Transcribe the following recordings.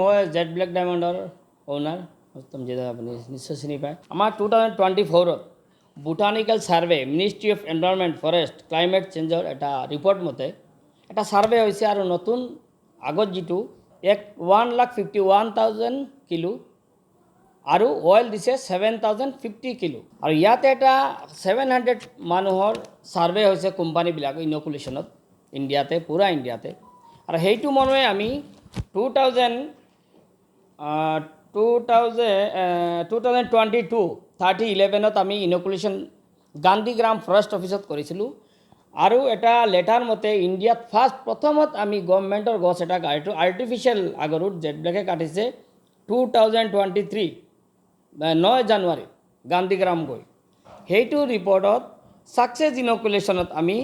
মই Z black ডায়মণ্ডৰ owner Uttam Jeda আপুনি নিশ্চয় চিনি পায়। আমাৰ 2024ত botanical survey ministry of environment forest climate চেঞ্জৰ এটা ৰিপৰ্ট মতে এটা ছাৰ্ভে হৈছে আৰু নতুন আগত যিটো 1,51,000 কিলো আৰু অইল দিছে 7,050 কিলো আৰু ইয়াতে এটা 700 মানুহৰ ছাৰ্ভে হৈছে কোম্পানীবিলাক ইনকুলেশ্যনত ইণ্ডিয়াতে পূৰা ইণ্ডিয়াতে আৰু সেইটো মানুহে আমি 2022 আমি ইনকুলেশ্যন গান্ধীগ্ৰাম ফৰেষ্ট অফিচত কৰিছিলোঁ আৰু এটা লেটাৰ মতে ইণ্ডিয়াত প্ৰথমত আমি গভৰ্ণমেণ্টৰ গছ এটা আৰ্টিফিচিয়েল আগৰুট জেড ব্লেকে কাটিছে 2023 9 জানুৱাৰী গান্ধীগ্ৰাম গৈ সেইটো ৰিপৰ্টত ছাকচেছ ইনকুলেশ্যনত আমি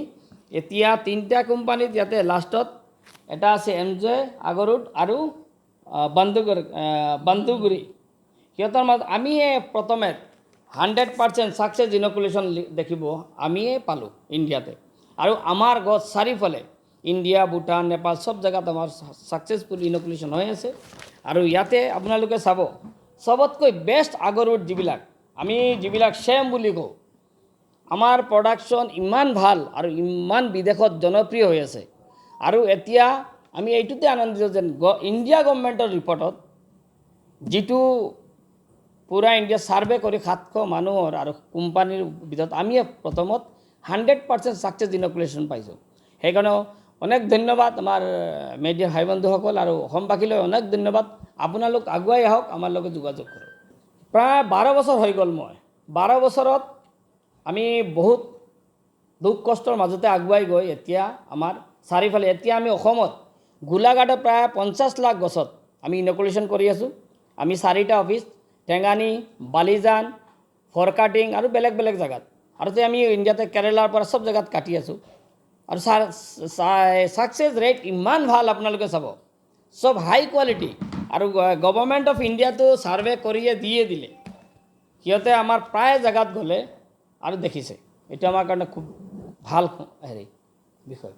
এতিয়া 3টা কোম্পানীত ইয়াতে লাষ্টত এটা আছে এমজে আগৰুট আৰু বান্ধুগুৰি সিহঁতৰ মাজত আমিয়ে প্ৰথমে 100% ছাকচেছ ইনকুলেশ্যন দেখিব আমিয়ে পালোঁ ইণ্ডিয়াতে আৰু আমাৰ গছ চাৰিওফালে ইণ্ডিয়া ভূটান নেপাল সব জেগাত আমাৰ ছাকচেছফুল ইনকুলেশ্যন হৈ আছে আৰু ইয়াতে আপোনালোকে চাব সবতকৈ বেষ্ট আগৰুট যিবিলাক ছেম বুলি কওঁ আমাৰ প্ৰডাকশ্যন ইমান ভাল আৰু ইমান বিদেশত জনপ্ৰিয় হৈ আছে আৰু এতিয়া আমি এইটোতে আনন্দিত যেন ইণ্ডিয়া গভৰ্ণমেণ্টৰ ৰিপৰ্টত যিটো পূৰা ইণ্ডিয়া ছাৰ্ভে কৰি 700 মানুহৰ আৰু কোম্পানীৰ ভিতৰত আমি প্ৰথমত 100% ছাকচেছ ইনকুলেশ্যন পাইছোঁ সেইকাৰণে অনেক ধন্যবাদ আমাৰ মিডিয়া ভাই বন্ধুসকল আৰু অসমবাসীলৈ অনেক ধন্যবাদ আপোনালোক আগুৱাই আহক আমাৰ লগত যোগাযোগ কৰক প্ৰায় 12 বছৰ হৈ গ'ল মই 12 বছৰত আমি বহুত দুখ কষ্টৰ মাজতে আগুৱাই গৈ এতিয়া আমাৰ চাৰিফালে এতিয়া আমি অসমত গোলাঘাটত প্ৰায় 50 লাখ গছত আমি ইনকুলেশ্যন কৰি আছোঁ আমি 4টা অফিচ টেঙানী বালিজান ফৰকাটিং আৰু বেলেগ বেলেগ জেগাত আৰু আমি ইণ্ডিয়াতে কেৰেলাৰ পৰা সব জেগাত কাটি আছোঁ আৰু ছাকচেছ ৰেট ইমান ভাল আপোনালোকে চাব সব হাই কোৱালিটি আৰু গভৰ্ণমেণ্ট অফ ইণ্ডিয়াটো ছাৰ্ভে কৰিয়ে দিয়ে দিলে সিহঁতে আমাৰ প্ৰায় জেগাত গ'লে আৰু দেখিছে এইটো আমাৰ কাৰণে খুব ভাল বিষয়